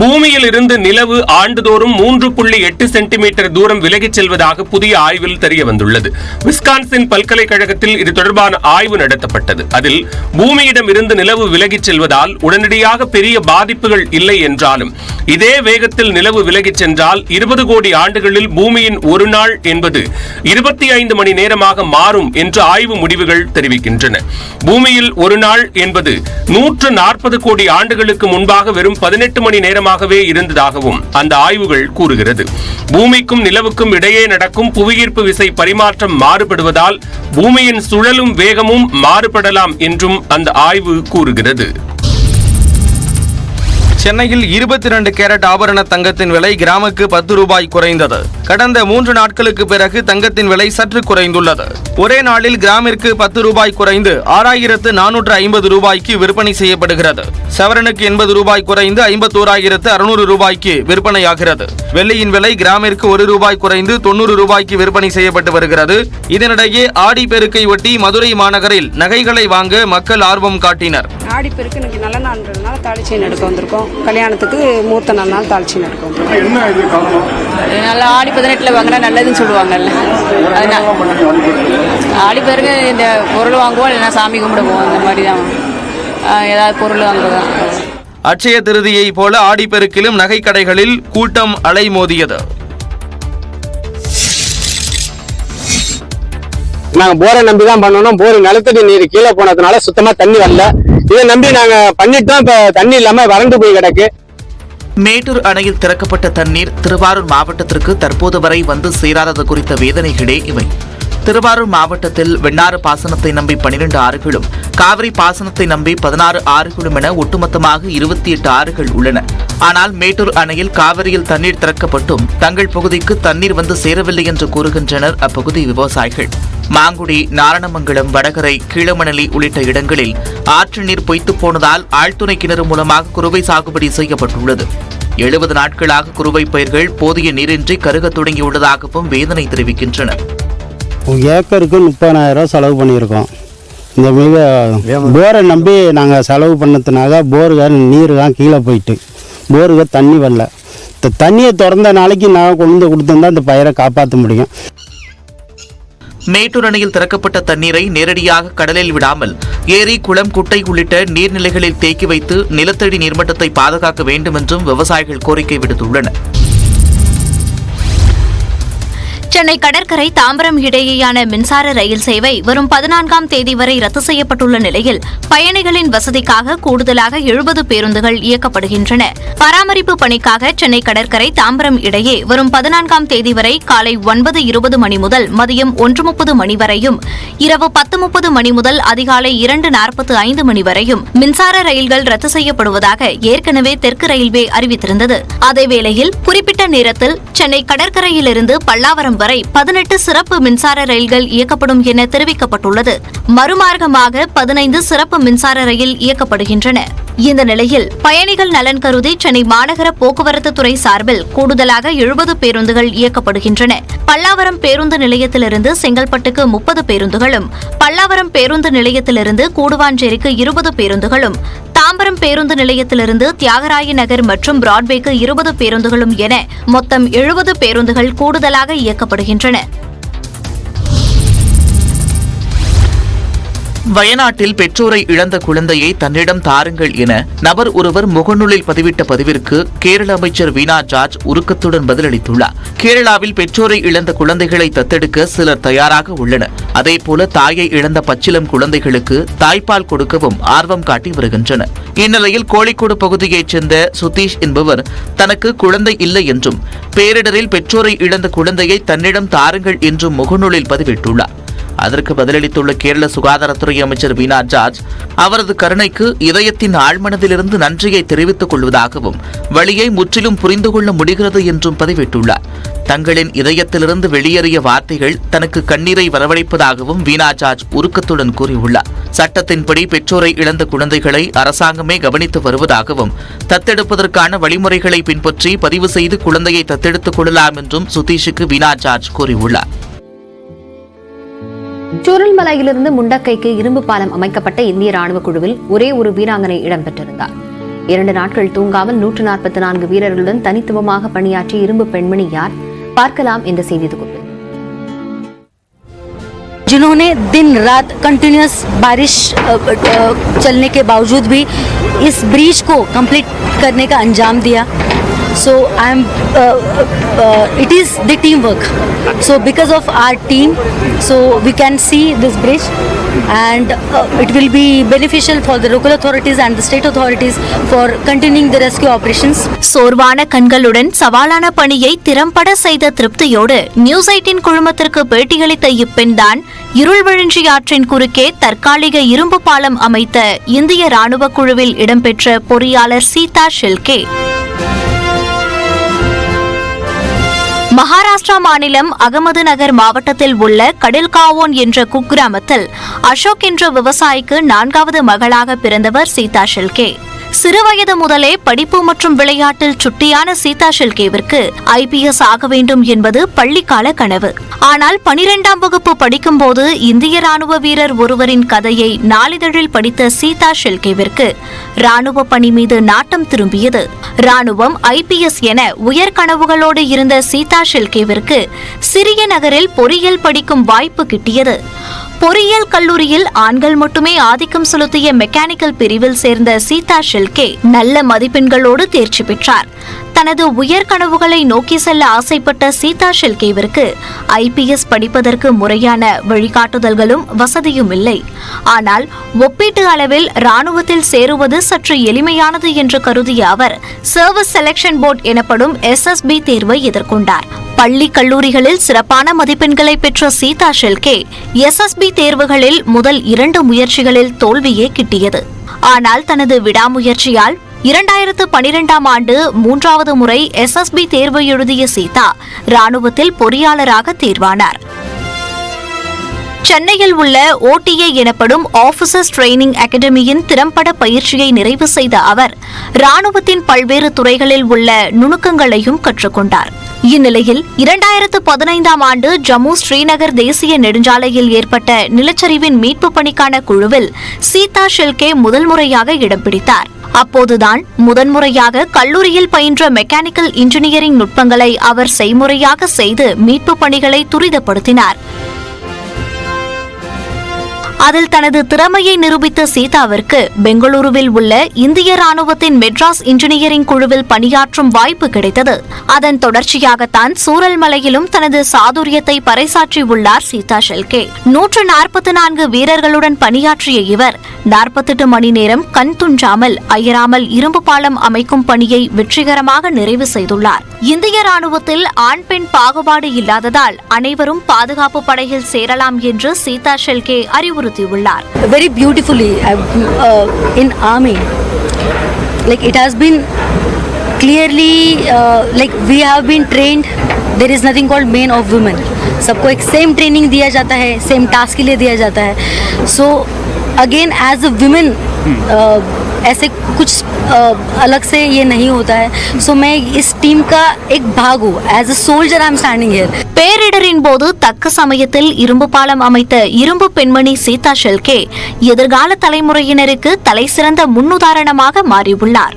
பூமியில் இருந்து நிலவு ஆண்டுதோறும் 3.8 சென்டிமீட்டர் தூரம் விலகிச் செல்வதாக புதிய ஆய்வில் தெரியவந்துள்ளது. விஸ்கான்சின் பல்கலைக்கழகத்தில் இது தொடர்பான ஆய்வு நடத்தப்பட்டது. அதில் பூமியிடம் இருந்து நிலவு விலகிச் செல்வதால் உடனடியாக பெரிய பாதிப்புகள் இல்லை என்றாலும் இதே வேகத்தில் நிலவு விலகிச் சென்றால் 20 கோடி ஆண்டுகளில் பூமியின் ஒரு நாள் என்பது 25 மணி நேரமாக மாறும் என்று ஆய்வு முடிவுகள் தெரிவிக்கின்றன. பூமியில் ஒரு நாள் என்பது 140 கோடி ஆண்டுகளுக்கு முன்பாக வெறும் 18 மணி நேரமாகவே இருந்ததாகவும் அந்த ஆய்வுகள் கூறுகிறது. பூமிக்கும் நிலவுக்கும் இடையே நடக்கும் புவியீர்ப்பு விசை பரிமாற்றம் மாறுபடுவதால் பூமியின் சுழலும் வேகமும் மாறுபடலாம் என்றும் அந்த ஆய்வு கூறுகிறது. சென்னையில் 22 கேரட் ஆபரண தங்கத்தின் விலை கிராமுக்கு 10 ரூபாய் குறைந்தது. கடந்த 3 நாட்களுக்கு பிறகு தங்கத்தின் விலை சற்று குறைந்துள்ளது. ஒரே நாளில் கிராமிற்கு 10 ரூபாய் குறைந்து 6450 ரூபாய்க்கு விற்பனை செய்யப்படுகிறது. சவரனுக்கு 80 ரூபாய் குறைந்து 51600 ரூபாய்க்கு விற்பனையாகிறது. வெள்ளியின் விலை கிராமிற்கு 1 ரூபாய் குறைந்து 90 ரூபாய்க்கு விற்பனை செய்யப்பட்டு வருகிறது. இதனிடையே ஆடி பெருக்கை ஒட்டி மதுரை மாநகரில் நகைகளை வாங்க மக்கள் ஆர்வம் காட்டினர். ஆடி பெருக்கு இன்னைக்கு நல்ல நாள்ன்றதுனால தாலி செயின் எடுக்க வந்திருக்கோம். கல்யாணத்துக்கு மூர்த்த நாள் தாலி செயின் எடுக்க வந்திருக்கோம். நல்லா ஆடி 18 வாங்கினா நல்லதுன்னு சொல்லுவாங்கல்ல. ஆடி பெருக்கு இந்த பொருள் வாங்குவோம், இல்லைன்னா சாமி கும்பிடுவோம். அந்த மாதிரி தான் ஏதாவது பொருள் வாங்குறதான். அட்சய திருதியை போல ஆடிப்பெருக்கிலும் நகை கடைகளில் கூட்டம் அலை மோதியது. நாங்க போரை நம்பி தான் பண்ணணும். போர் நிலத்தடி நீர் கீழே போனதுனால சுத்தமா தண்ணி வரல. இதை நம்பி நாங்க பண்ணிட்டோம். இப்ப தண்ணி இல்லாம வறண்டு போய் கிடக்கு. மேட்டூர் அணையில் திறக்கப்பட்ட தண்ணீர் திருவாரூர் மாவட்டத்திற்கு தற்போது வரை வந்து சேராதது குறித்த வேதனைகளே இவை. திருவாரூர் மாவட்டத்தில் வெண்ணாறு பாசனத்தை நம்பி 12 ஆறுகளும், காவிரி பாசனத்தை நம்பி 16 ஆறுகளும் என ஒட்டுமொத்தமாக 28 ஆறுகள் உள்ளன. ஆனால் மேட்டூர் அணையில் காவிரியில் தண்ணீர் திறக்கப்பட்டும் தங்கள் பகுதிக்கு தண்ணீர் வந்து சேரவில்லை என்று கூறுகின்றனர் அப்பகுதி விவசாயிகள். மாங்குடி, நாரணமங்கலம், வடகரை, கீழமணலி உள்ளிட்ட இடங்களில் ஆற்று நீர் பொய்த்து போனதால் ஆழ்துணை கிணறு மூலமாக குறுவை சாகுபடி செய்யப்பட்டுள்ளது. 70 நாட்களாக குறுவை பயிர்கள் போதிய நீரின்றி கருக தொடங்கியுள்ளதாகவும் வேதனை தெரிவிக்கின்றனர். ஏக்கருக்கு 30,000 செலவு பண்ணியிருக்கோம். இந்த மிக போரை நம்பி நாங்கள் செலவு பண்ணதுனால போருக்கார் நீருதான் கீழே போயிட்டு போருக்கு தண்ணி வரல. இந்த தண்ணியை திறந்த நாளைக்கு நான் கொண்டு கொடுத்துருந்தா இந்த பயிரை காப்பாற்ற முடியும். மேட்டூர் அணையில் திறக்கப்பட்ட தண்ணீரை நேரடியாக கடலில் விடாமல் ஏரி, குளம், குட்டை உள்ளிட்ட நீர்நிலைகளில் தேக்கி வைத்து நிலத்தடி நீர்மட்டத்தை பாதுகாக்க வேண்டும் என்றும் விவசாயிகள் கோரிக்கை விடுத்துள்ளனர். சென்னை கடற்கரை தாம்பரம் இடையேயான மின்சார ரயில் சேவை வரும் 14ஆம் தேதி வரை ரத்து செய்யப்பட்டுள்ள நிலையில் பயணிகளின் வசதிக்காக கூடுதலாக 70 பேருந்துகள் இயக்கப்படுகின்றன. பராமரிப்பு பணிக்காக சென்னை கடற்கரை தாம்பரம் இடையே வரும் 14ஆம் தேதி வரை காலை 9:20 மணி முதல் மதியம் 1:30 மணி வரையும், இரவு 10:30 மணி முதல் அதிகாலை 2:45 மணி வரையும் மின்சார ரயில்கள் ரத்து செய்யப்படுவதாக ஏற்கனவே தெற்கு ரயில்வே அறிவித்திருந்தது. அதேவேளையில் குறிப்பிட்ட நேரத்தில் சென்னை கடற்கரையிலிருந்து பல்லாவரம் வரை 18 சிறப்பு மின்சார ரயில்கள் இயக்கப்படும் என தெரிவிக்கப்பட்டுள்ளது. மறுமார்க்கமாக 15 சிறப்பு மின்சார ரயில் இயக்கப்படுகின்றன. இந்த நிலையில் பயணிகள் நலன் கருதி சென்னை மாநகர போக்குவரத்து துறை சார்பில் கூடுதலாக 70 பேருந்துகள் இயக்கப்படுகின்றன. பல்லாவரம் பேருந்து நிலையத்திலிருந்து செங்கல்பட்டுக்கு 30 பேருந்துகளும், பல்லாவரம் பேருந்து நிலையத்திலிருந்து கூடுவாஞ்சேரிக்கு 20 பேருந்துகளும், தாம்பரம் பேருந்து நிலையத்திலிருந்து தியாகராய நகர் மற்றும் பிராட்வேக்கு 20 பேருந்துகளும் என மொத்தம் 70 பேருந்துகள் கூடுதலாக இயக்கப்படுகின்றன. வயநாட்டில் பெற்றோரை இழந்த குழந்தையை தன்னிடம் தாருங்கள் என நபர் ஒருவர் முகநூலில் பதிவிட்ட பதிவிற்கு கேரள அமைச்சர் வீணா ஜார்ஜ் உருக்கத்துடன் பதிலளித்துள்ளார். கேரளாவில் பெற்றோரை இழந்த குழந்தைகளை தத்தெடுக்க சிலர் தயாராக உள்ளனர். அதேபோல தாயை இழந்த பச்சிளம் குழந்தைகளுக்கு தாய்ப்பால் கொடுக்கவும் ஆர்வம் காட்டி வருகின்றனர். இந்நிலையில் கோழிக்கோடு பகுதியைச் சேர்ந்த சுதீஷ் என்பவர் தனக்கு குழந்தை இல்லை என்றும் பேரிடரில் பெற்றோரை இழந்த குழந்தையை தன்னிடம் தாருங்கள் என்றும் முகநூலில் பதிவிட்டுள்ளார். அதற்கு பதிலளித்துள்ள கேரள சுகாதாரத்துறை அமைச்சர் வீணா ஜார்ஜ் அவரது கருணைக்கு இதயத்தின் ஆழ்மனதிலிருந்து நன்றியை தெரிவித்துக் கொள்வதாகவும் வழியை முற்றிலும் புரிந்து கொள்ள முடிகிறது என்றும் பதிவிட்டுள்ளார். தங்களின் இதயத்திலிருந்து வெளியேறிய வார்த்தைகள் தனக்கு கண்ணீரை வரவழைப்பதாகவும் வீணா ஜார்ஜ் உருக்கத்துடன் கூறியுள்ளார். சட்டத்தின்படி பெற்றோரை இழந்த குழந்தைகளை அரசாங்கமே கவனித்து வருவதாகவும் தத்தெடுப்பதற்கான வழிமுறைகளை பின்பற்றி பதிவு செய்து குழந்தையை தத்தெடுத்துக் கொள்ளலாம் என்றும் சுதீஷுக்கு வீணா ஜார்ஜ் கூறியுள்ளார். சூரல்மலையிலிருந்து முண்டக்கைக்கு இரும்பு பாலம் அமைக்கப்பட்ட இந்திய ராணுவ குழுவில் ஒரே ஒரு வீராங்கனை இடம்பெற்றிருந்தார். 2 நாட்கள் தூங்காமல் 144 வீரர்களுடன் தனித்துவமாக பணியாற்றிய இரும்பு பெண்மணி யார்? பார்க்கலாம் இந்த செய்தி தொகுப்பில். जिन्होंने दिन रात कंटिन्यूस बारिश चलने के बावजूद भी इस ब्रिज को कंप्लीट करने का अंजाम दिया. So it is the teamwork. So because of our team, so we can see this bridge, and it will be beneficial for the local authorities and the state authorities for continuing the rescue operations. சோர்வான கண்களுடன் சவாலான பணியை திறம்பட செய்த திருப்தியோடு news 18 குழுமத்திற்கு பேட்டியளித்த இப்பெண்தான் இருள் வழிஞ்சி ஆற்றின் குறுக்கே தற்காலிக இரும்பு பாலம் அமைத்த இந்திய ராணுவ குழுவில் இடம்பெற்ற பொறியாளர் சீதா ஷெல்கே. மகாராஷ்டிரா மாநிலம் அகமது நகர் மாவட்டத்தில் உள்ள கடல்காவோன் என்ற குக்கிராமத்தில் அசோக் என்ற விவசாயிக்கு 4வது மகளாக பிறந்தவர் சீதா ஷெல்கே. சிறுவயது முதலே படிப்பு மற்றும் விளையாட்டில் சுட்டியான சீதா ஷெல்கேவிற்கு IPS ஆக வேண்டும் என்பது பள்ளிக்கால கனவு. ஆனால் 12ஆம் வகுப்பு படிக்கும்போது இந்திய ராணுவ வீரர் ஒருவரின் கதையை நாளிதழில் படித்த சீதா ஷெல்கேவிற்கு ராணுவ பணி மீது நாட்டம் திரும்பியது. ராணுவம், IPS என உயர் கனவுகளோடு இருந்த சீதா ஷெல்கேவிற்கு சிறிய நகரில் பொறியியல் படிக்கும் வாய்ப்பு கிட்டியது. பொறியியல் கல்லூரியில் ஆண்கள் மட்டுமே ஆதிக்கம் செலுத்திய மெக்கானிக்கல் பிரிவில் சேர்ந்த சீதா ஷெல்கே நல்ல மதிப்பெண்களோடு தேர்ச்சி பெற்றார். தனது உயர் கனவுகளை நோக்கி செல்ல ஆசைப்பட்ட சீதா ஷெல்கேவிற்கு IPS படிப்பதற்கு முறையான வழிகாட்டுதல்களும் வசதியும் இல்லை. ஆனால் ஒப்பீட்டு அளவில் ராணுவத்தில் சேருவது சற்று எளிமையானது என்று கருதிய அவர் சர்வீஸ் செலக்ஷன் போர்டு எனப்படும் SSB தேர்வை எதிர்கொண்டார். பள்ளி கல்லூரிகளில் சிறப்பான மதிப்பெண்களை பெற்ற சீதா ஷெல்கே SSB தேர்வுகளில் முதல் 2 முயற்சிகளில் தோல்வியே கிட்டியது. ஆனால் தனது விடாமுயற்சியால் 2012ஆம் ஆண்டு 3வது முறை SSB தேர்வு எழுதிய சீதா ராணுவத்தில் பொறியாளராக தேர்வானார். சென்னையில் உள்ள OTA எனப்படும் ஆபீசர்ஸ் ட்ரெய்னிங் அகாடமியின் திறம்பட பயிற்சியை நிறைவு செய்த அவர் ராணுவத்தின் பல்வேறு துறைகளில் உள்ள நுணுக்கங்களையும் கற்றுக்கொண்டார். இந்நிலையில் 2015ஆம் ஆண்டு ஜம்மு ஸ்ரீநகர் தேசிய நெடுஞ்சாலையில் ஏற்பட்ட நிலச்சரிவின் மீட்பு பணிக்கான குழுவில் சீதா ஷெல்கே முதல் முறையாக இடம் பிடித்தார். அப்போதுதான் முதன்முறையாக கல்லூரியில் பயின்ற மெக்கானிக்கல் இன்ஜினியரிங் நுட்பங்களை அவர் செய்முறையாக செய்து மீட்பு பணிகளை துரிதப்படுத்தினார். அதில் தனது திறமையை நிரூபித்த சீதாவிற்கு பெங்களூருவில் உள்ள இந்திய ராணுவத்தின் மெட்ராஸ் இன்ஜினியரிங் குழுவில் பணியாற்றும் வாய்ப்பு கிடைத்தது. அதன் தொடர்ச்சியாகத்தான் சூரல்மலையிலும் தனது சாதுரியத்தை பறைசாற்றியுள்ளார் சீதா ஷெல்கே. 144 வீரர்களுடன் பணியாற்றிய இவர் 48 மணி நேரம் கண் துஞ்சாமல் அயராமல் இரும்பு பாலம் அமைக்கும் பணியை வெற்றிகரமாக நிறைவு செய்துள்ளார். இந்திய ராணுவத்தில் ஆண் பெண் பாகுபாடு இல்லாததால் அனைவரும் பாதுகாப்பு படையில் சேரலாம் என்று சீதா ஷெல்கே அறிவுறுத்தியுள்ளார். Very beautifully in army, like it has been clearly like we have been trained. There is nothing called men or women. सबको एक सेम ट्रेनिंग दिया जाता है, सेम टास्क के लिए दिया जाता है. So again as a women ऐसे कुछ अलग से ये नहीं होता है. So मैं इस टीम का एक भाग हूँ. As a soldier I am standing here. பேரிடரின் போது தக்க சமயத்தில் இரும்பு பாலம் அமைத்த இரும்பு பெண்மணி சீதா ஷெல்கே எதிர்கால தலைமுறையினருக்கு தலைசிறந்த முன்னுதாரணமாக மாறியுள்ளார்.